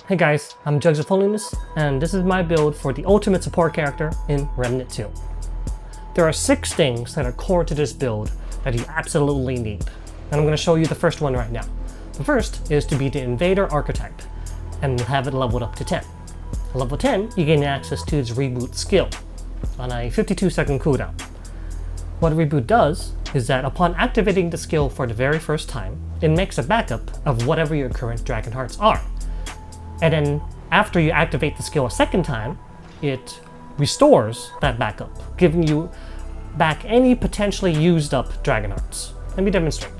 Hey guys, I'm Jugs of Holiness, and this is my build for the ultimate support character in Remnant 2. There are 6 things that are core to this build that you absolutely need, and I'm going to show you the first one right now. The first is to be the Invader archetype, and have it leveled up to 10. At level 10, you gain access to its Reboot skill, on a 52-second cooldown. What Reboot does is that upon activating the skill for the very first time, it makes a backup of whatever your current Dragon Hearts are. And then after you activate the skill a second time, it restores that backup, giving you back any potentially used up Dragon Hearts. Let me demonstrate.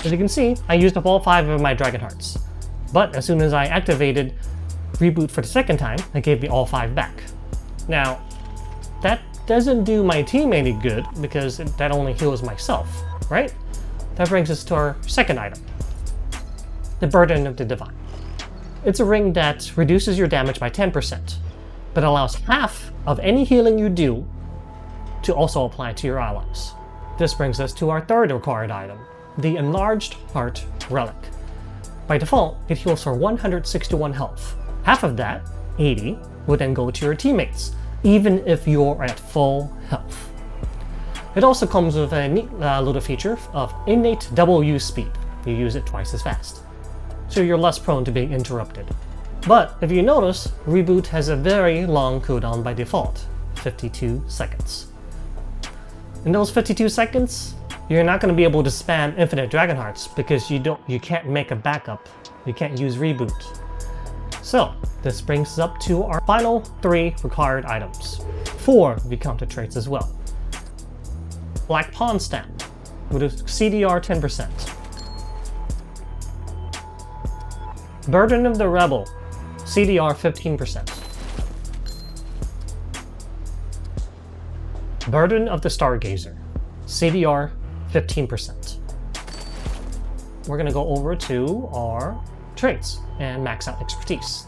As you can see, I used up all 5 of my Dragon Hearts. But as soon as I activated Reboot for the second time, it gave me all 5 back. Now, that doesn't do my team any good because that only heals myself, right? That brings us to our second item, the Burden of the Divine. It's a ring that reduces your damage by 10%, but allows half of any healing you do to also apply to your allies. This brings us to our third required item, the Enlarged Heart relic. By default, it heals for 161 health. Half of that, 80, would then go to your teammates, even if you're at full health. It also comes with a neat little feature of innate double use speed. You use it twice as fast, so you're less prone to being interrupted. But if you notice, Reboot has a very long cooldown by default, 52 seconds. In those 52 seconds, you're not going to be able to spam infinite Dragon Hearts because you can't make a backup. You can't use Reboot. So, this brings us up to our final 3 required items. 4 if you count the traits as well. Black Pawn Stamp with a CDR 10%. Burden of the Rebel, CDR 15%. Burden of the Stargazer, CDR 15%. We're going to go over to our traits and max out expertise.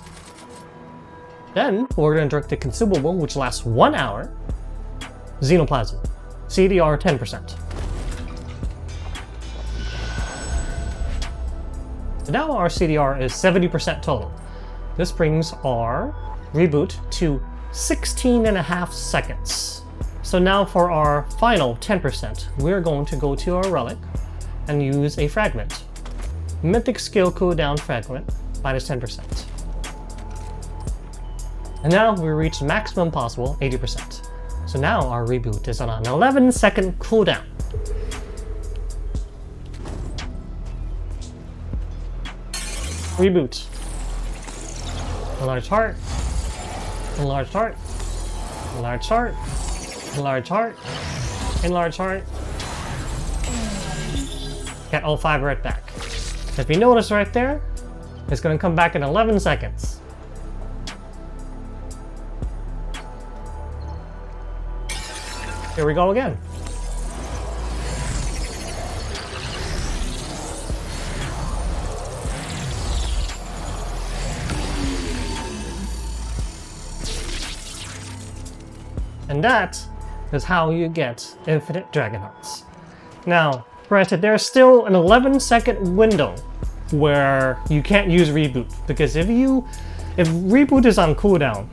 Then we're going to direct the consumable, which lasts 1 hour, Xenoplasm, CDR 10%. So now our CDR is 70% total. This brings our Reboot to 16.5 seconds. So now for our final 10%, we're going to go to our relic and use a fragment. Mythic Skill Cooldown fragment, minus 10%. And now we reach maximum possible 80%. So now our Reboot is on an 11-second cooldown. Reboot. Enlarged Heart. Enlarged Heart. Enlarged Heart. Enlarged Heart. Enlarged Heart. Get all 5 right back. If you notice right there, it's going to come back in 11 seconds. Here we go again. And that is how you get infinite Dragon Hearts. Now, granted, there's still an 11-second window where you can't use Reboot, because if Reboot is on cooldown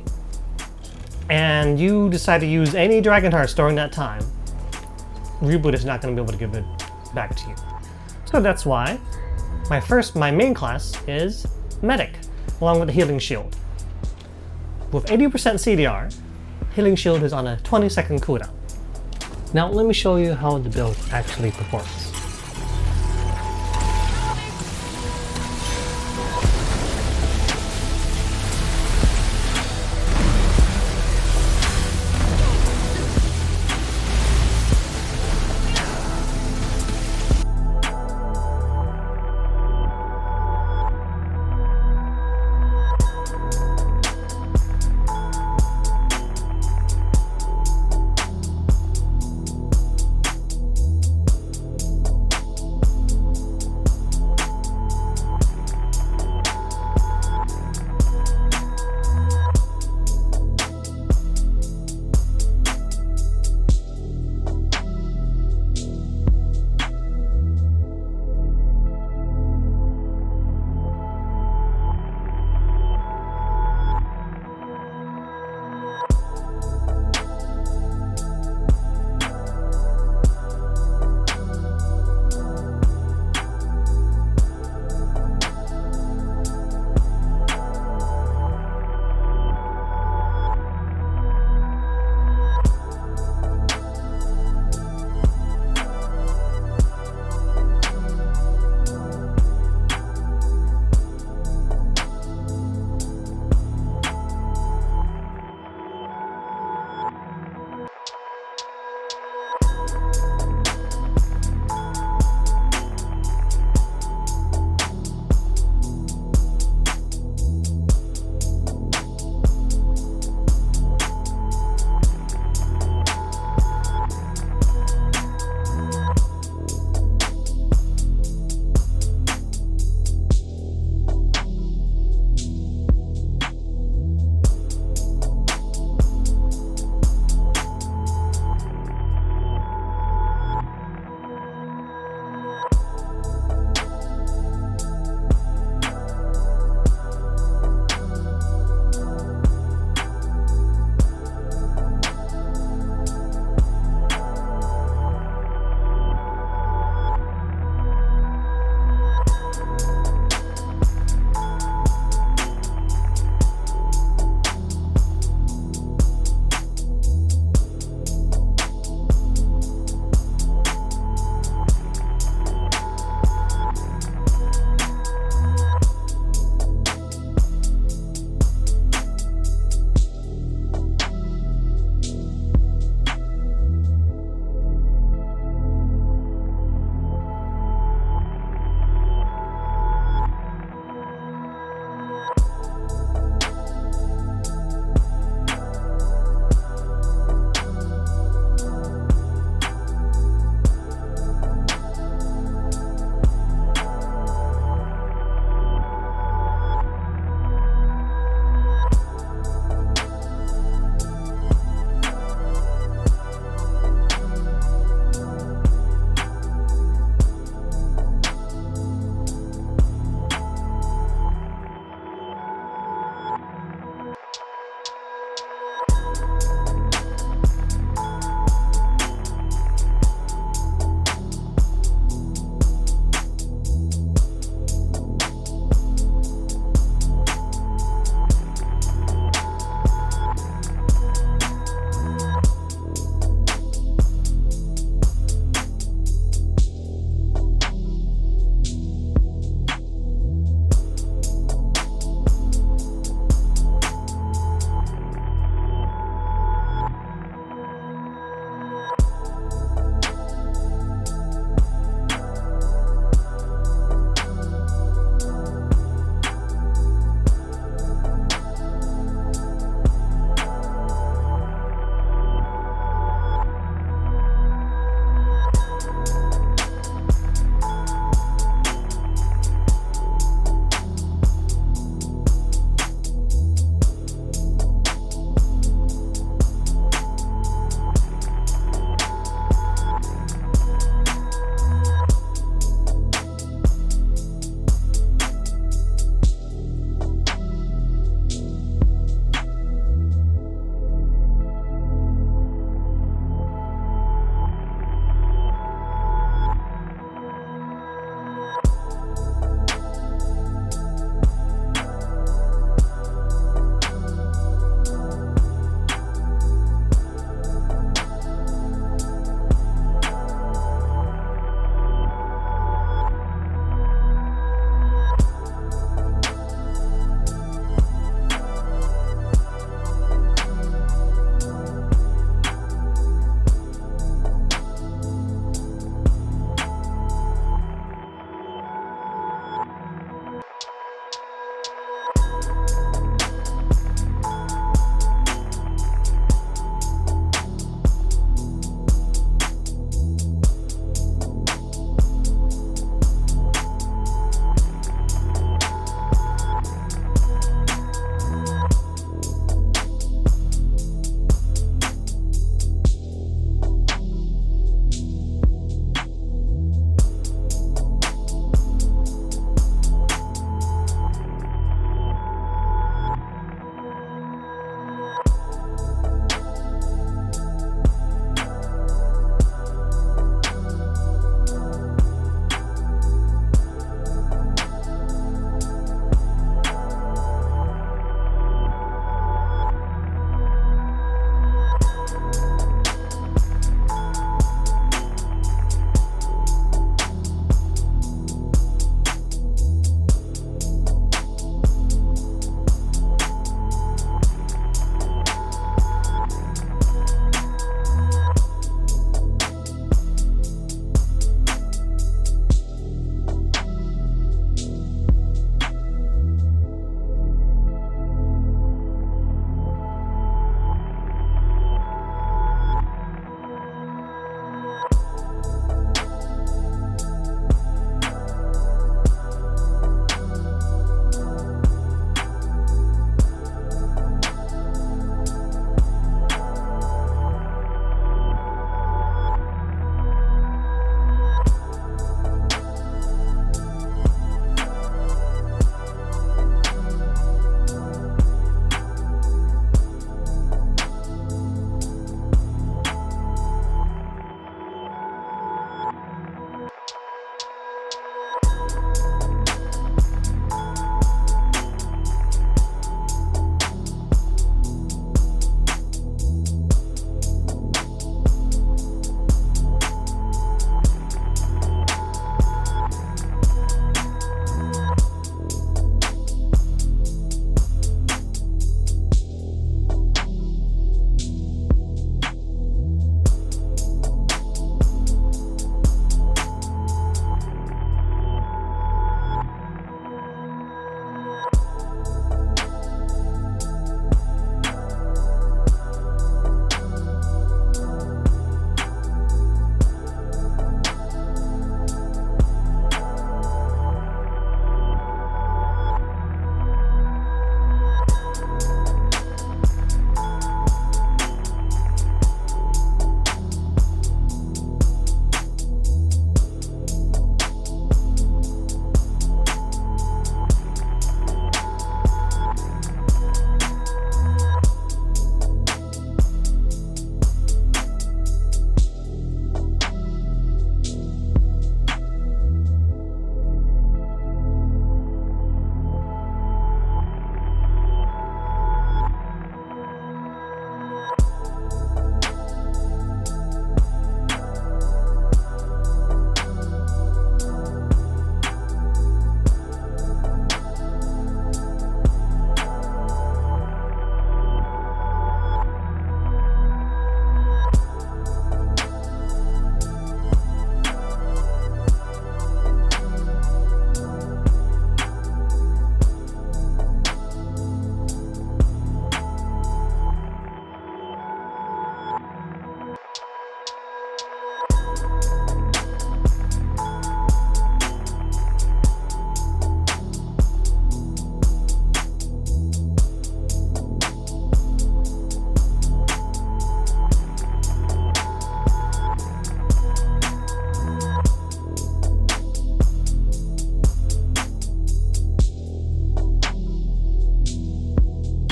and you decide to use any Dragon Hearts during that time, Reboot is not going to be able to give it back to you. So that's why my main class is Medic, along with the Healing Shield. With 80% CDR, Healing Shield is on a 20-second cooldown. Now let me show you how the build actually performs.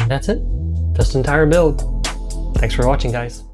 And that's it. Just entire build. Thanks for watching, guys.